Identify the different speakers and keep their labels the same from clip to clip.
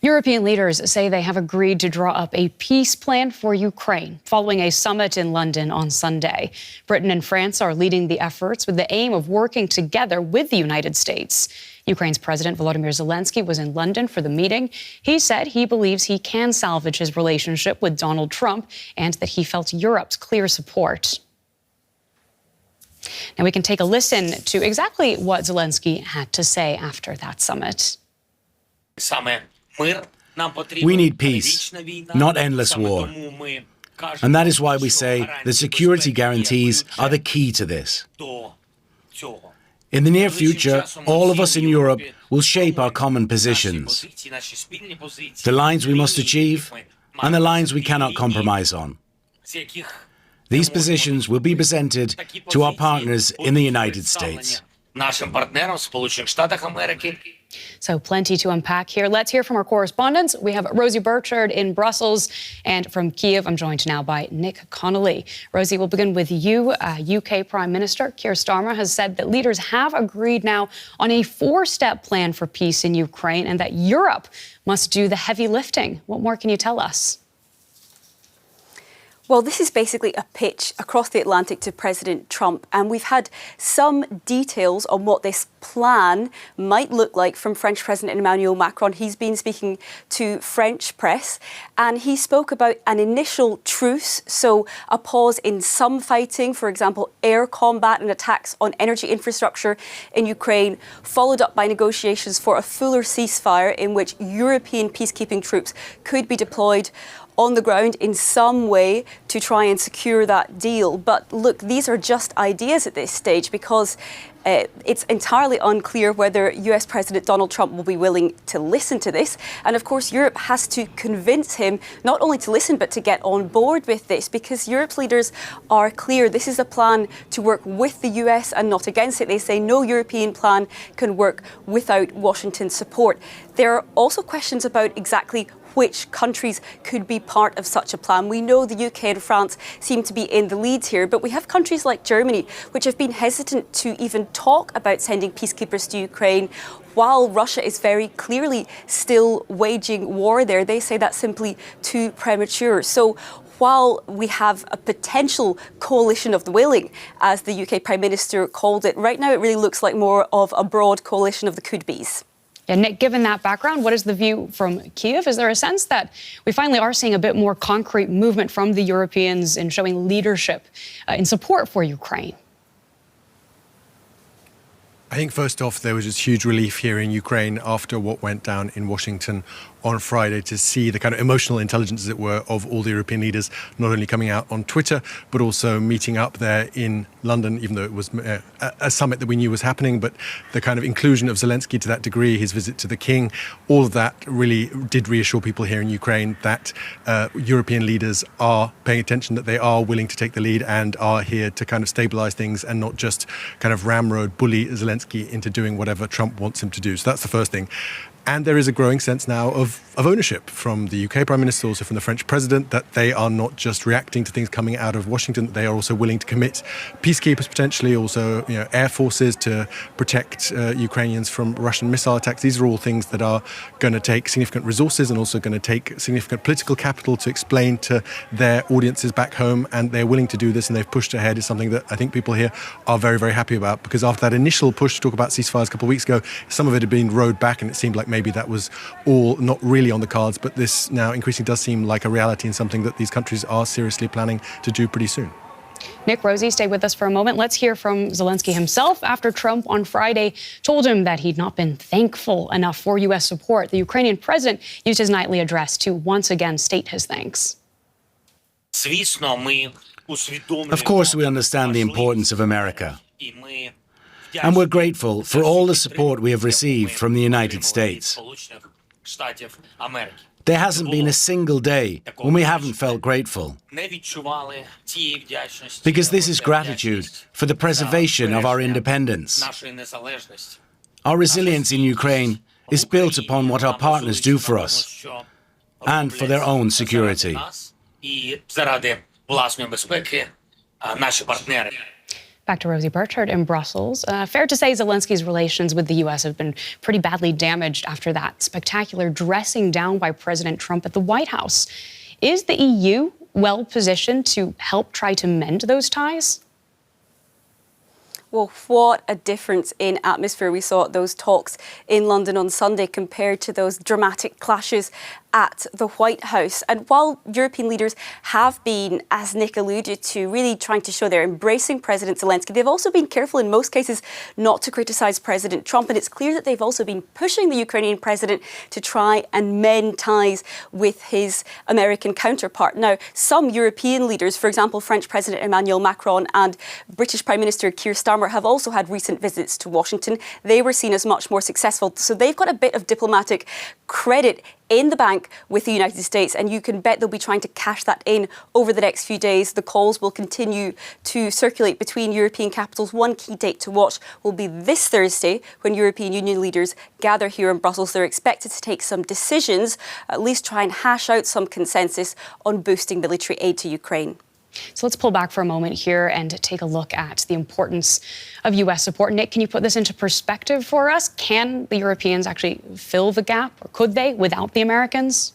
Speaker 1: European leaders say they have agreed to draw up a peace plan for Ukraine following a summit in London on Sunday. Britain and France are leading the efforts with the aim of working together with the United States. Ukraine's President Volodymyr Zelenskyy was in London for the meeting. He said he believes he can salvage his relationship with Donald Trump and that he felt Europe's clear support. Now we can take a listen to exactly what Zelenskyy had to say after that summit.
Speaker 2: We need peace, not endless war. And that is why we say the security guarantees are the key to this. In the near future, all of us in Europe will shape our common positions, the lines we must achieve and the lines we cannot compromise on. These positions will be presented to our partners in the United States.
Speaker 1: So plenty to unpack here. Let's hear from our correspondents. We have Rosie Birchard in Brussels, and from Kiev, I'm joined now by Nick Connolly. Rosie, we'll begin with you. UK Prime Minister Keir Starmer has said that leaders have agreed now on a 4-step plan for peace in Ukraine and that Europe must do the heavy lifting. What more can you tell us?
Speaker 3: Well, this is basically a pitch across the Atlantic to President Trump, and we've had some details on what this plan might look like from French President Emmanuel Macron. He's been speaking to French press, and he spoke about an initial truce, so a pause in some fighting, for example, air combat and attacks on energy infrastructure in Ukraine, followed up by negotiations for a fuller ceasefire in which European peacekeeping troops could be deployed on the ground in some way to try and secure that deal. But look, these are just ideas at this stage because it's entirely unclear whether US President Donald Trump will be willing to listen to this. And of course, Europe has to convince him not only to listen, but to get on board with this, because Europe's leaders are clear. This is a plan to work with the US and not against it. They say no European plan can work without Washington's support. There are also questions about exactly which countries could be part of such a plan. We know the UK and France seem to be in the lead here, but we have countries like Germany, which have been hesitant to even talk about sending peacekeepers to Ukraine, while Russia is very clearly still waging war there. They say that's simply too premature. So while we have a potential coalition of the willing, as the UK Prime Minister called it, right now it really looks like more of a broad coalition of the could-bes.
Speaker 1: And Nick, given that background, what is the view from Kiev? Is there a sense that we finally are seeing a bit more concrete movement from the Europeans in showing leadership in support for Ukraine?
Speaker 4: I think first off, there was just huge relief here in Ukraine after what went down in Washington on Friday, to see the kind of emotional intelligence, as it were, of all the European leaders, not only coming out on Twitter, but also meeting up there in London, even though it was a summit that we knew was happening. But the kind of inclusion of Zelenskyy to that degree, his visit to the King, all of that really did reassure people here in Ukraine that European leaders are paying attention, that they are willing to take the lead and are here to kind of stabilize things and not just kind of ramrod, bully Zelenskyy into doing whatever Trump wants him to do. So that's the first thing. And there is a growing sense now of ownership from the UK Prime Minister, also from the French President, that they are not just reacting to things coming out of Washington, that they are also willing to commit peacekeepers, potentially also air forces to protect Ukrainians from Russian missile attacks. These are all things that are going to take significant resources and also going to take significant political capital to explain to their audiences back home. And they're willing to do this, and they've pushed ahead, is something that I think people here are very, very happy about, because after that initial push to talk about ceasefires a couple of weeks ago, some of it had been rowed back and it seemed like maybe that was all not really on the cards, but this now increasingly does seem like a reality and something that these countries are seriously planning to do pretty soon.
Speaker 1: Nick, Rosie, stay with us for a moment. Let's hear from Zelenskyy himself after Trump on Friday told him that he'd not been thankful enough for U.S. support. The Ukrainian president used his nightly address to once again state his thanks.
Speaker 2: Of course, we understand the importance of America. And we're grateful for all the support we have received from the United States. There hasn't been a single day when we haven't felt grateful, because this is gratitude for the preservation of our independence. Our resilience in Ukraine is built upon what our partners do for us and for their own security.
Speaker 1: Back to Rosie Birchard in Brussels. Fair to say Zelensky's relations with the U.S. have been pretty badly damaged after that spectacular dressing down by President Trump at the White House. Is the EU well positioned to help try to mend those ties?
Speaker 3: Well, what a difference in atmosphere we saw at those talks in London on Sunday compared to those dramatic clashes at the White House. And while European leaders have been, as Nick alluded to, really trying to show they're embracing President Zelenskyy, they've also been careful in most cases not to criticise President Trump. And it's clear that they've also been pushing the Ukrainian president to try and mend ties with his American counterpart. Now, some European leaders, for example, French President Emmanuel Macron and British Prime Minister Keir Starmer, have also had recent visits to Washington. They were seen as much more successful. So they've got a bit of diplomatic credit in the bank with the United States, and you can bet they'll be trying to cash that in over the next few days. The calls will continue to circulate between European capitals. One key date to watch will be this Thursday when European Union leaders gather here in Brussels. They're expected to take some decisions, at least try and hash out some consensus on boosting military aid to Ukraine.
Speaker 1: So let's pull back for a moment here and take a look at the importance of U.S. support. Nick, can you put this into perspective for us? Can the Europeans actually fill the gap, or could they, without the Americans?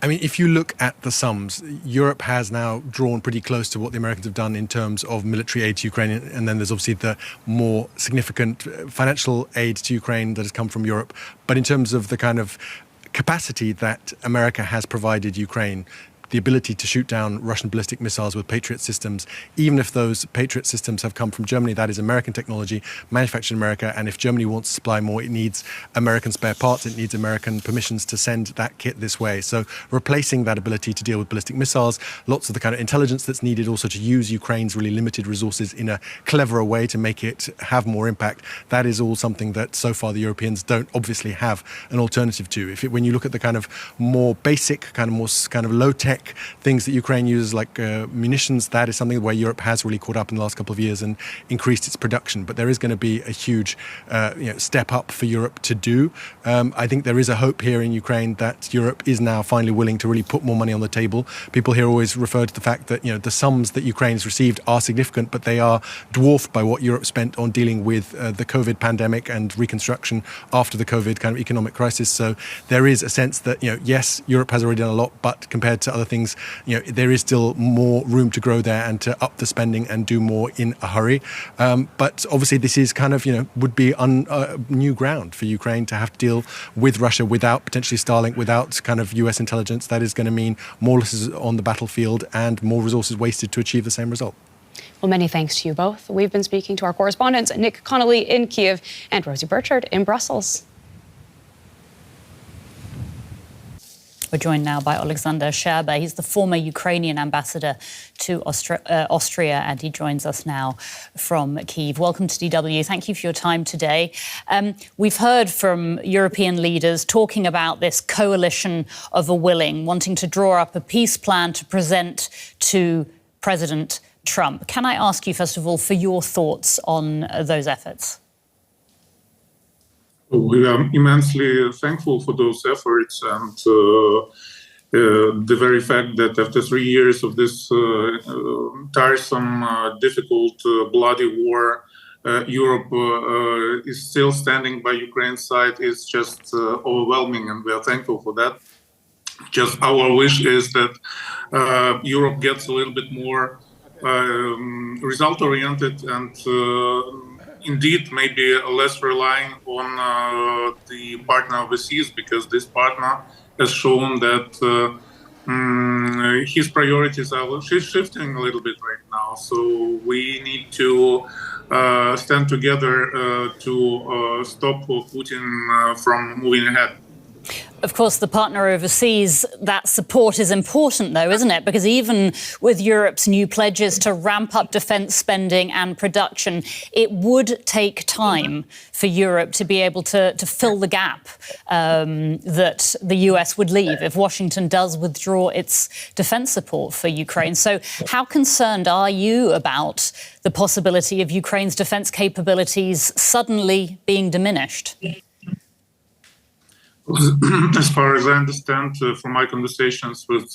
Speaker 4: I mean, if you look at the sums, Europe has now drawn pretty close to what the Americans have done in terms of military aid to Ukraine. And then there's obviously the more significant financial aid to Ukraine that has come from Europe. But in terms of the kind of capacity that America has provided Ukraine, the ability to shoot down Russian ballistic missiles with Patriot systems, even if those Patriot systems have come from Germany, that is American technology, manufactured in America. And if Germany wants to supply more, it needs American spare parts, it needs American permissions to send that kit this way. So replacing that ability to deal with ballistic missiles, lots of the kind of intelligence that's needed also to use Ukraine's really limited resources in a cleverer way to make it have more impact, that is all something that so far the Europeans don't obviously have an alternative to. When you look at the kind of more basic, more low-tech things that Ukraine uses, like munitions, that is something where Europe has really caught up in the last couple of years and increased its production. But there is going to be a huge step up for Europe to do. I think there is a hope here in Ukraine that Europe is now finally willing to really put more money on the table. People here always refer to the fact that the sums that Ukraine has received are significant, but they are dwarfed by what Europe spent on dealing with the COVID pandemic and reconstruction after the COVID kind of economic crisis. So there is a sense that yes, Europe has already done a lot, but compared to other things, there is still more room to grow there and to up the spending and do more in a hurry. But obviously this is would be new ground for Ukraine to have to deal with Russia without potentially Starlink, without US intelligence. That is going to mean more losses on the battlefield and more resources wasted to achieve the same result.
Speaker 1: Well, many thanks to you both. We've been speaking to our correspondents, Nick Connolly in Kiev and Rosie Birchard in Brussels.
Speaker 5: We're joined now by Olexander Scherba. He's the former Ukrainian ambassador to Austria, and he joins us now from Kyiv. Welcome to DW. Thank you for your time today. We've heard from European leaders talking about this coalition of the willing, wanting to draw up a peace plan to present to President Trump. Can I ask you, first of all, for your thoughts on those efforts?
Speaker 6: We are immensely thankful for those efforts, and the very fact that after 3 years of this tiresome, difficult, bloody war, Europe is still standing by Ukraine's side is just overwhelming, and we are thankful for that. Just our wish is that Europe gets a little bit more result-oriented and indeed maybe less relying on the partner overseas, because this partner has shown that his priorities are shifting a little bit right now. So we need to stand together to stop Putin from moving ahead.
Speaker 5: Of course, the partner overseas, that support is important, though, isn't it? Because even with Europe's new pledges to ramp up defence spending and production, it would take time for Europe to be able to fill the gap that the US would leave if Washington does withdraw its defence support for Ukraine. So how concerned are you about the possibility of Ukraine's defence capabilities suddenly being diminished?
Speaker 6: As far as I understand from my conversations with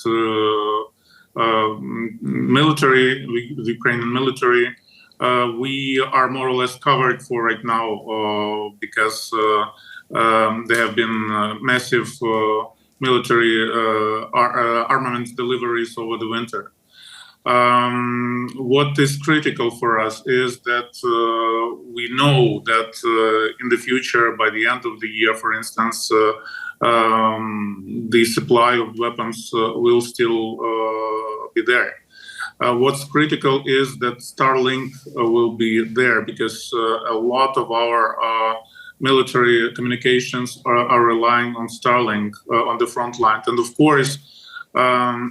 Speaker 6: military, the Ukrainian military, we are more or less covered for right now because there have been massive military armament deliveries over the winter. What is critical for us is that we know that in the future, by the end of the year, for instance, the supply of weapons will still be there. What's critical is that Starlink will be there because a lot of our military communications are relying on Starlink on the front line. And of course,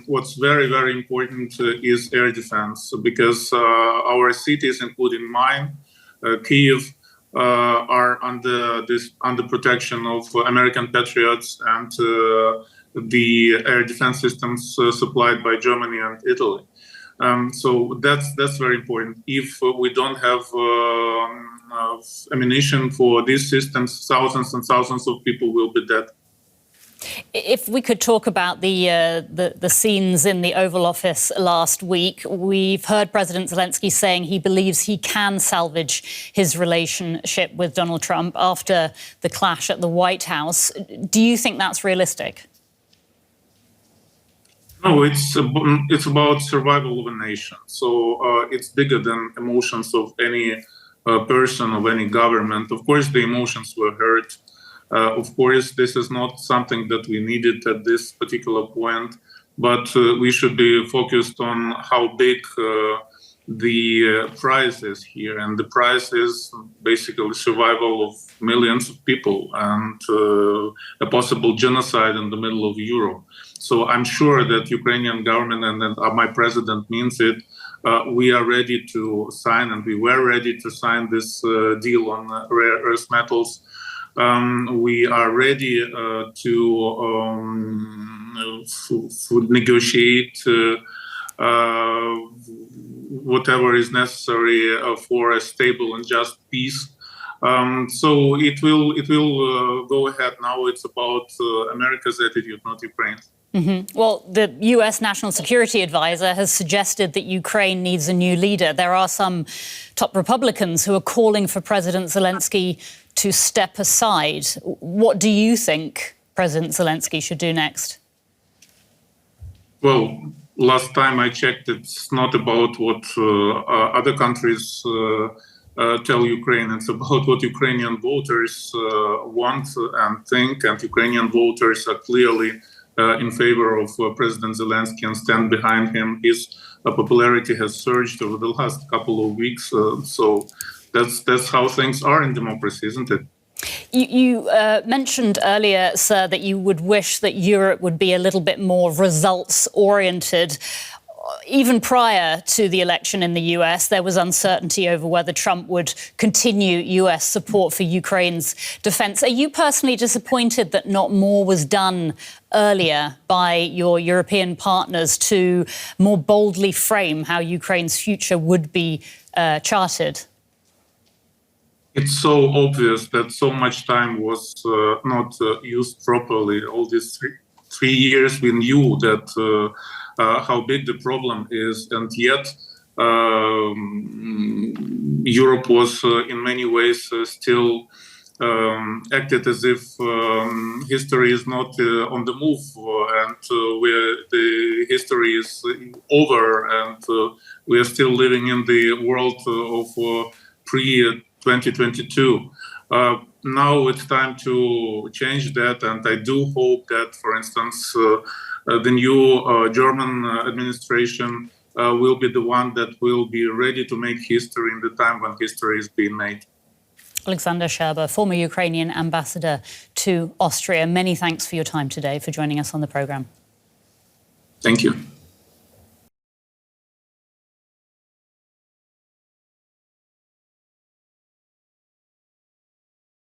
Speaker 6: what's very, very important is air defense, because our cities, including mine, Kyiv, are under protection of American Patriots and the air defense systems supplied by Germany and Italy. So that's very important. If we don't have ammunition for these systems, thousands and thousands of people will be dead.
Speaker 5: If we could talk about the scenes in the Oval Office last week, we've heard President Zelenskyy saying he believes he can salvage his relationship with Donald Trump after the clash at the White House. Do you think that's realistic?
Speaker 6: No, it's about survival of a nation. So it's bigger than emotions of any person, of any government. Of course, the emotions were hurt. Of course, this is not something that we needed at this particular point, but we should be focused on how big the prize is here. And the prize is basically survival of millions of people and a possible genocide in the middle of Europe. So I'm sure that Ukrainian government and my president means it. We are ready to sign, and we were ready to sign this deal on rare earth metals. We are ready to negotiate whatever is necessary for a stable and just peace. So it will go ahead. Now it's about America's attitude, not Ukraine's.
Speaker 5: Mm-hmm. Well, the US National Security Advisor has suggested that Ukraine needs a new leader. There are some top Republicans who are calling for President Zelenskyy to step aside. What do you think President Zelenskyy should do next?
Speaker 6: Well, last time I checked, it's not about what other countries tell Ukraine. It's about what Ukrainian voters want and think, and Ukrainian voters are clearly in favor of President Zelenskyy and stand behind him. His popularity has surged over the last couple of weeks. So that's how things are in democracy, isn't it?
Speaker 5: You mentioned earlier, sir, that you would wish that Europe would be a little bit more results-oriented. Even prior to the election in the US, there was uncertainty over whether Trump would continue US support for Ukraine's defense. Are you personally disappointed that not more was done earlier by your European partners to more boldly frame how Ukraine's future would be charted?
Speaker 6: It's so obvious that so much time was not used properly. All these three years, we knew that how big the problem is, and yet Europe was in many ways still acted as if history is not on the move, and where the history is over, and we are still living in the world of pre-2022. Now it's time to change that, and I do hope that, for instance, the new German administration will be the one that will be ready to make history in the time when history is being made.
Speaker 5: Olexander Scherba, former Ukrainian ambassador to Austria. Many thanks for your time today, for joining us on the programme.
Speaker 6: Thank you.